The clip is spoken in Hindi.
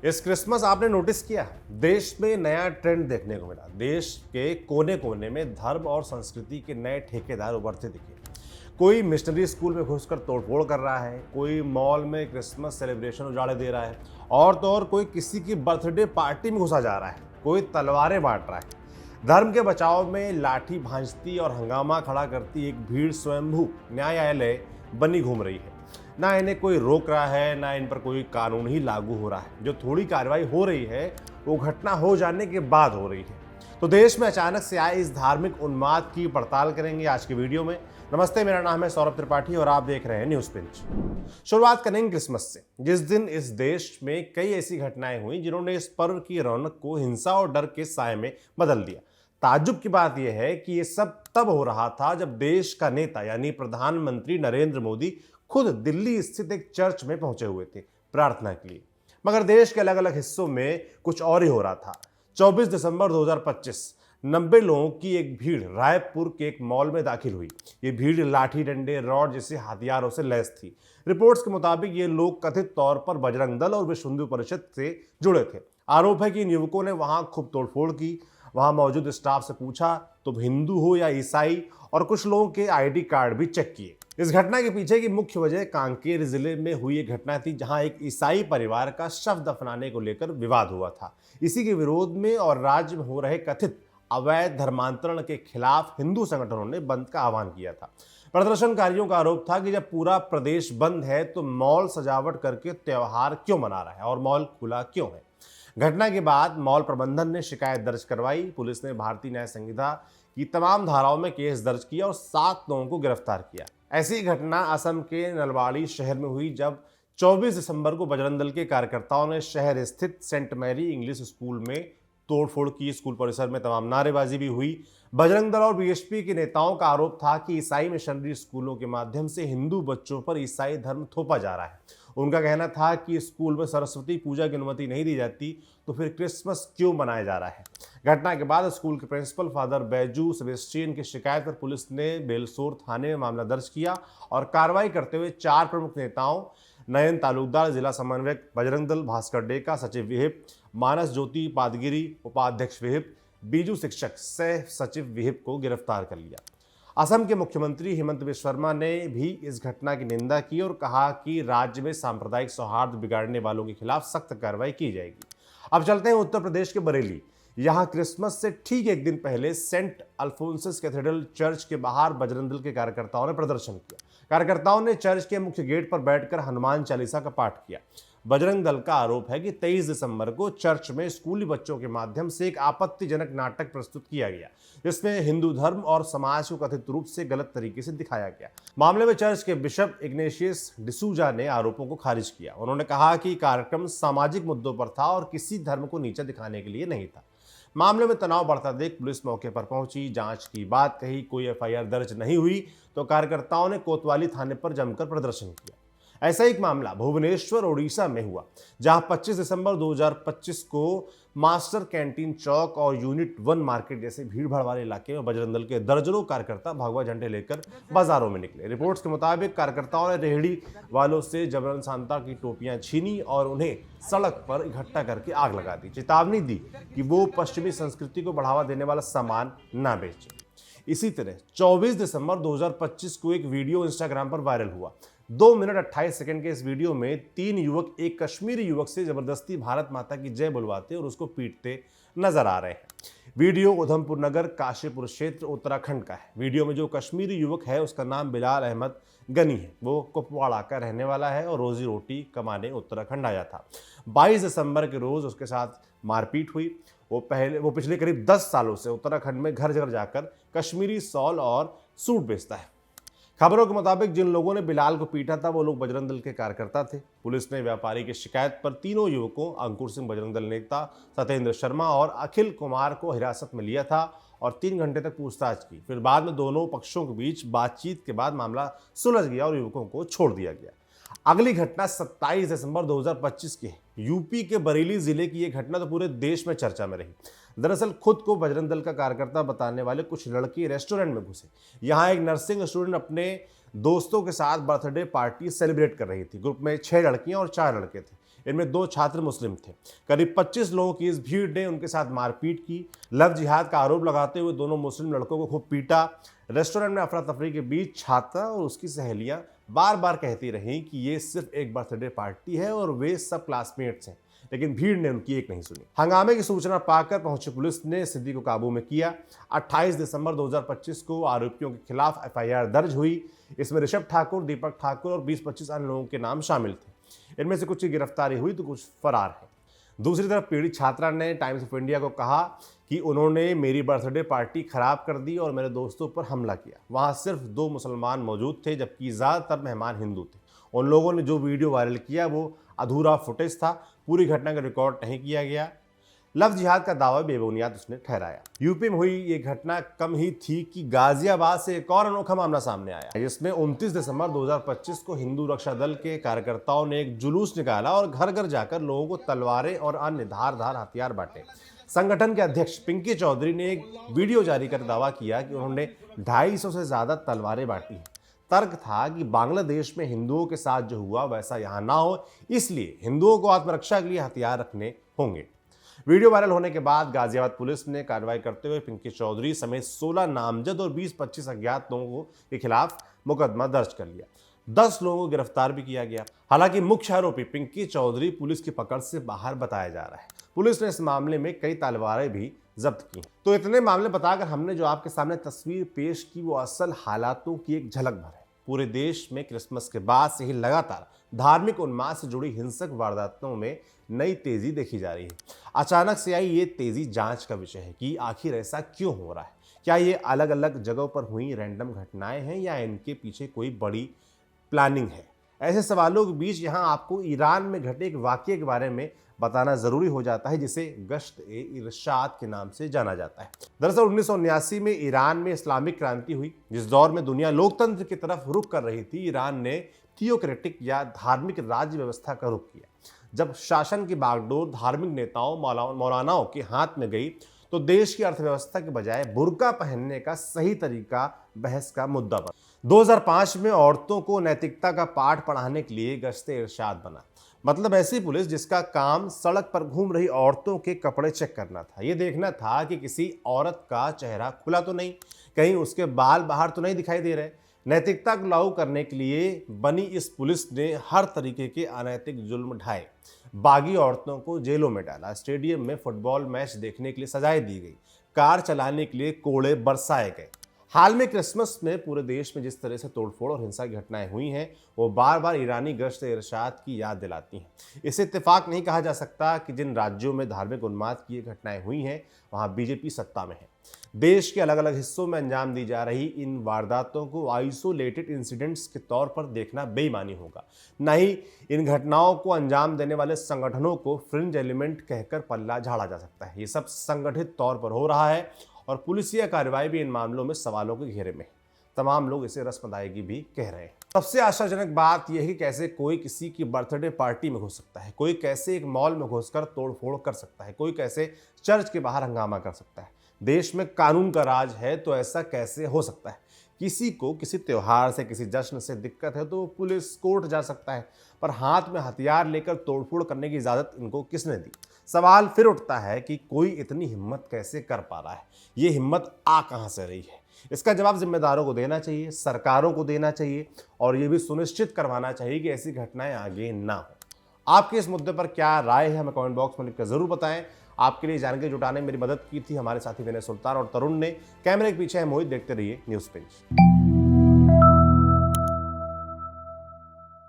इस क्रिसमस आपने नोटिस किया, देश में नया ट्रेंड देखने को मिला। देश के कोने कोने में धर्म और संस्कृति के नए ठेकेदार उभरते दिखे। कोई मिशनरी स्कूल में घुसकर तोड़फोड़ कर रहा है, कोई मॉल में क्रिसमस सेलिब्रेशन उजाड़े दे रहा है, और तो और कोई किसी की बर्थडे पार्टी में घुसा जा रहा है, कोई तलवारें बांट रहा है। धर्म के बचाव में लाठी भांजती और हंगामा खड़ा करती एक भीड़ स्वयंभू न्यायालय बनी घूम रही है। ना इन्हें कोई रोक रहा है, ना इन पर कोई कानून ही लागू हो रहा है। जो थोड़ी कार्रवाई हो रही है वो घटना हो जाने के बाद हो रही है। तो देश में अचानक से आए इस धार्मिक उन्माद की पड़ताल करेंगे आज की वीडियो में। नमस्ते, मेरा नाम है सौरभ त्रिपाठी और आप देख रहे हैं न्यूज पिंच। शुरुआत करेंगे क्रिसमस से, जिस दिन इस देश में कई ऐसी घटनाएं हुई जिन्होंने इस पर्व की रौनक को हिंसा और डर के साए में बदल दिया। ताज्जुब की बात यह है कि ये सब तब हो रहा था जब देश का नेता यानी प्रधानमंत्री नरेंद्र मोदी खुद दिल्ली स्थित एक चर्च में पहुंचे हुए थे प्रार्थना के लिए। मगर देश के अलग अलग हिस्सों में कुछ और ही हो रहा था। 24 दिसंबर 2025 90 लोगों की एक भीड़ रायपुर के एक मॉल में दाखिल हुई। ये भीड़ लाठी डंडे रॉड जैसे हथियारों से लैस थी। रिपोर्ट्स के मुताबिक ये लोग कथित तौर पर बजरंग दल और विश्व हिंदू परिषद से जुड़े थे। आरोप है कि इन युवकों ने वहां खूब तोड़फोड़ की। वहां मौजूद स्टाफ से पूछा तुम हिंदू हो या ईसाई, और कुछ लोगों के आईडी कार्ड भी चेक किए। इस घटना के पीछे की मुख्य वजह कांकेर जिले में हुई एक घटना थी, जहां एक ईसाई परिवार का शव दफनाने को लेकर विवाद हुआ था। इसी के विरोध में और राज्य में हो रहे कथित अवैध धर्मांतरण के खिलाफ हिंदू संगठनों ने बंद का आह्वान किया था। प्रदर्शनकारियों का आरोप था कि जब पूरा प्रदेश बंद है तो मॉल सजावट करके त्योहार क्यों मना रहा है और मॉल खुला क्यों है। घटना के बाद मॉल प्रबंधन ने शिकायत दर्ज करवाई। पुलिस ने भारतीय न्याय संहिता की तमाम धाराओं में केस दर्ज किया और 7 लोगों को गिरफ्तार किया। ऐसी घटना असम के नलबाड़ी शहर में हुई, जब 24 दिसंबर को बजरंग दल के कार्यकर्ताओं ने शहर स्थित सेंट मैरी इंग्लिश स्कूल में तोड़फोड़ की। स्कूल परिसर में तमाम नारेबाजी भी हुई। बजरंग दल और बीएसपी के नेताओं का आरोप था कि ईसाई मिशनरी स्कूलों के माध्यम से हिंदू बच्चों पर ईसाई धर्म थोपा जा रहा है। उनका कहना था कि स्कूल में सरस्वती पूजा की अनुमति नहीं दी जाती, तो फिर क्रिसमस क्यों मनाया जा रहा है। घटना के बाद स्कूल के प्रिंसिपल फादर बैजू सेबेस्टियन की शिकायत पर पुलिस ने बेलसोर थाने में मामला दर्ज किया और कार्रवाई करते हुए 4 प्रमुख नेताओं नयन तालुकदार, जिला समन्वयक बजरंग दल भास्कर डेका, सचिव विहिप, मानस ज्योति पादगिरी उपाध्यक्ष विहिप, बीजू शिक्षक सह सचिव विहिप को गिरफ्तार कर लिया। असम के मुख्यमंत्री हेमंत बिस्वा शर्मा ने भी इस घटना की निंदा की और कहा कि राज्य में सांप्रदायिक सौहार्द बिगाड़ने वालों के खिलाफ सख्त कार्रवाई की जाएगी। अब चलते हैं उत्तर प्रदेश के बरेली। यहाँ क्रिसमस से ठीक एक दिन पहले सेंट अल्फोंसस कैथेड्रल चर्च के बाहर बजरंग दल के कार्यकर्ताओं ने प्रदर्शन किया। कार्यकर्ताओं ने चर्च के मुख्य गेट पर बैठकर हनुमान चालीसा का पाठ किया। बजरंग दल का आरोप है कि 23 दिसंबर को चर्च में स्कूली बच्चों के माध्यम से एक आपत्तिजनक नाटक प्रस्तुत किया गया, जिसमें हिंदू धर्म और समाज को कथित रूप से गलत तरीके से दिखाया गया। मामले में चर्च के बिशप इग्नेशियस डिसूजा ने आरोपों को खारिज किया। उन्होंने कहा कि कार्यक्रम सामाजिक मुद्दों पर था और किसी धर्म को नीचा दिखाने के लिए नहीं था। मामले में तनाव बढ़ता देख पुलिस मौके पर पहुंची, जांच की बात कही। कोई एफआईआर दर्ज नहीं हुई तो कार्यकर्ताओं ने कोतवाली थाने पर जमकर प्रदर्शन किया। ऐसा एक मामला भुवनेश्वर ओडिशा में हुआ, जहां 25 दिसंबर 2025 को मास्टर कैंटीन चौक और यूनिट 1 मार्केट जैसे भीड़भाड़ वाले इलाके में बजरंग दल के दर्जनों कार्यकर्ता भगवा झंडे लेकर बाजारों में निकले। रिपोर्ट्स के मुताबिक कार्यकर्ताओं ने रेहड़ी वालों से जबरन सांता की टोपियां छीनी और उन्हें सड़क पर इकट्ठा करके आग लगा दी। चेतावनी दी कि वो पश्चिमी संस्कृति को बढ़ावा देने वाला सामान न बेचें। इसी तरह 24 दिसंबर 2025 को एक वीडियो इंस्टाग्राम पर वायरल हुआ। 2 मिनट 28 सेकंड के इस वीडियो में 3 युवक एक कश्मीरी युवक से जबरदस्ती भारत माता की जय बुलवाते और उसको पीटते नजर आ रहे हैं। वीडियो उधमपुर नगर काशीपुर क्षेत्र उत्तराखंड का है। वीडियो में जो कश्मीरी युवक है उसका नाम बिलाल अहमद गनी है। वो कुपवाड़ा का रहने वाला है और रोजी रोटी कमाने उत्तराखंड आया था। 22 दिसंबर के रोज उसके साथ मारपीट हुई। वो पिछले करीब 10 सालों से उत्तराखंड में घर घर जाकर कश्मीरी शॉल और सूट बेचता है। खबरों के मुताबिक जिन लोगों ने बिलाल को पीटा था वो लोग बजरंग दल के कार्यकर्ता थे। पुलिस ने व्यापारी की शिकायत पर तीनों युवकों अंकुर सिंह बजरंग दल नेता, सत्येंद्र शर्मा और अखिल कुमार को हिरासत में लिया था और 3 घंटे तक पूछताछ की। फिर बाद में दोनों पक्षों के बीच बातचीत के बाद मामला सुलझ गया और युवकों को छोड़ दिया गया। अगली घटना 27 दिसंबर 2025 की है। यूपी के बरेली जिले की यह घटना तो पूरे देश में चर्चा में रही। दरअसल खुद को बजरंग दल का कार्यकर्ता बताने वाले कुछ लड़के रेस्टोरेंट में घुसे। यहाँ एक नर्सिंग स्टूडेंट अपने दोस्तों के साथ बर्थडे पार्टी सेलिब्रेट कर रही थी। ग्रुप में 6 लड़कियां और 4 लड़के थे। इनमें 2 छात्र मुस्लिम थे। करीब 25 लोगों की इस भीड़ ने उनके साथ मारपीट की। लव जिहाद का आरोप लगाते हुए दोनों मुस्लिम लड़कों को खूब पीटा। रेस्टोरेंट में अफरा तफरी के बीच छात्रा और उसकी सहेलियां बार बार कहती रहीं कि ये सिर्फ एक बर्थडे पार्टी है और वे सब क्लासमेट्स हैं, लेकिन भीड़ ने उनकी एक नहीं सुनी। हंगामे की सूचना पाकर पहुंची पुलिस ने स्थिति को काबू में किया। 28 दिसंबर 2025 को आरोपियों के खिलाफ एफआईआर दर्ज हुई। इसमें ऋषभ ठाकुर, दीपक ठाकुर और 20-25 अन्य लोगों के नाम शामिल थे। इनमें से कुछ की गिरफ्तारी हुई तो कुछ फरार है। दूसरी तरफ पीड़ित छात्रा ने टाइम्स ऑफ इंडिया को कहा कि उन्होंने मेरी बर्थडे पार्टी खराब कर दी और मेरे दोस्तों पर हमला किया। वहां सिर्फ 2 मुसलमान मौजूद थे, जबकि ज्यादातर मेहमान हिंदू थे। उन लोगों ने जो वीडियो वायरल किया वो अधूरा फुटेज था, पूरी घटना का रिकॉर्ड नहीं किया गया। लव जिहाद का दावा बेबुनियाद उसने ठहराया। यूपी में हुई ये घटना कम ही थी कि गाजियाबाद से एक और अनोखा मामला सामने आया, जिसमें 29 दिसंबर 2025 को हिंदू रक्षा दल के कार्यकर्ताओं ने एक जुलूस निकाला और घर घर जाकर लोगों को तलवारें और अन्य धारदार हथियार बांटे। संगठन के अध्यक्ष पिंकी चौधरी ने एक वीडियो जारी कर दावा किया कि उन्होंने 250 से ज्यादा तलवारें बांटी हैं। तर्क था कि बांग्लादेश में हिंदुओं के साथ जो हुआ वैसा यहां ना हो, इसलिए हिंदुओं को आत्मरक्षा के लिए हथियार रखने होंगे। वीडियो वायरल होने के बाद गाजियाबाद पुलिस ने कार्रवाई करते हुए पिंकी चौधरी समेत 16 नामजद और 20-25 अज्ञात लोगों के खिलाफ मुकदमा दर्ज कर लिया। 10 लोगों को गिरफ्तार भी किया गया। हालांकि मुख्य आरोपी पिंकी चौधरी पुलिस की पकड़ से बाहर बताया जा रहा है। पुलिस ने इस मामले में कई तलवारें भी जब्त की। तो इतने मामले बताकर हमने जो आपके सामने तस्वीर पेश की वो असल हालातों की एक झलक भर है। पूरे देश में क्रिसमस के बाद से ही लगातार धार्मिक उन्माद से जुड़ी हिंसक वारदातों में नई तेजी देखी जा रही है। अचानक से आई ये तेजी जांच का विषय है कि आखिर ऐसा क्यों हो रहा है। क्या ये अलग अलग जगहों पर हुई रैंडम घटनाएं हैं या इनके पीछे कोई बड़ी प्लानिंग है? ऐसे सवालों के बीच यहाँ आपको ईरान में घटे एक वाकये के बारे में बताना जरूरी हो जाता है, जिसे गश्त-ए-इरशाद के नाम से जाना जाता है। दरअसल 1979 में ईरान में इस्लामिक क्रांति हुई। जिस दौर में दुनिया लोकतंत्र की तरफ रुख कर रही थी, ईरान ने थियोक्रेटिक या धार्मिक राज्य व्यवस्था का रुख किया। जब शासन की बागडोर धार्मिक नेताओं मौलानाओं के हाथ में गई तो देश की अर्थव्यवस्था के बजाय बुर्का पहनने का सही तरीका बहस का मुद्दा बना। 2005 में औरतों को नैतिकता का पाठ पढ़ाने के लिए गश्त-ए-इरशाद बना। मतलब ऐसी पुलिस जिसका काम सड़क पर घूम रही औरतों के कपड़े चेक करना था। ये देखना था कि किसी औरत का चेहरा खुला तो नहीं, कहीं उसके बाल बाहर तो नहीं दिखाई दे रहे। नैतिकता को लागू करने के लिए बनी इस पुलिस ने हर तरीके के अनैतिक जुल्म ढाए। बागी औरतों को जेलों में डाला, स्टेडियम में फुटबॉल मैच देखने के लिए सजाएं दी गई, कार चलाने के लिए कोड़े बरसाए गए। हाल में क्रिसमस में पूरे देश में जिस तरह से तोड़फोड़ और हिंसा की घटनाएं हुई हैं वो बार बार ईरानी गश्त-ए-इरशाद की याद दिलाती हैं। इसे इत्तेफाक नहीं कहा जा सकता कि जिन राज्यों में धार्मिक उन्माद की ये घटनाएं हुई हैं वहाँ बीजेपी सत्ता में है। देश के अलग अलग हिस्सों में अंजाम दी जा रही इन वारदातों को आइसोलेटेड इंसिडेंट्स के तौर पर देखना बेईमानी होगा। न ही इन घटनाओं को अंजाम देने वाले संगठनों को फ्रिंज एलिमेंट कहकर पल्ला झाड़ा जा सकता है। ये सब संगठित तौर पर हो रहा है और पुलिसिया कार्रवाई भी इन मामलों में सवालों के घेरे में है। तमाम लोग इसे रस्म अदायगी भी कह रहे हैं। सबसे आश्चर्यजनक बात यह है कि कैसे कोई किसी की बर्थडे पार्टी में घुस सकता है, कोई कैसे एक मॉल में घुसकर तोड़फोड़ कर सकता है, कोई कैसे चर्च के बाहर हंगामा कर सकता है। देश में कानून का राज है तो ऐसा कैसे हो सकता है? किसी को किसी त्योहार से, किसी जश्न से दिक्कत है तो पुलिस कोर्ट जा सकता है, पर हाथ में हथियार लेकर तोड़फोड़ करने की इजाजत इनको किसने दी? सवाल फिर उठता है कि कोई इतनी हिम्मत कैसे कर पा रहा है? ये हिम्मत आ कहां से रही है? इसका जवाब जिम्मेदारों को देना चाहिए, सरकारों को देना चाहिए और ये भी सुनिश्चित करवाना चाहिए कि ऐसी घटनाएं आगे ना हो। आपके इस मुद्दे पर क्या राय है, हमें कमेंट बॉक्स में लिखकर जरूर बताएं। आपके लिए जानकारी जुटाने में मेरी मदद की थी हमारे साथी विनय सुल्तान और तरुण ने। कैमरे के पीछे है मोहित। देखते रहिए न्यूज़ पिंच।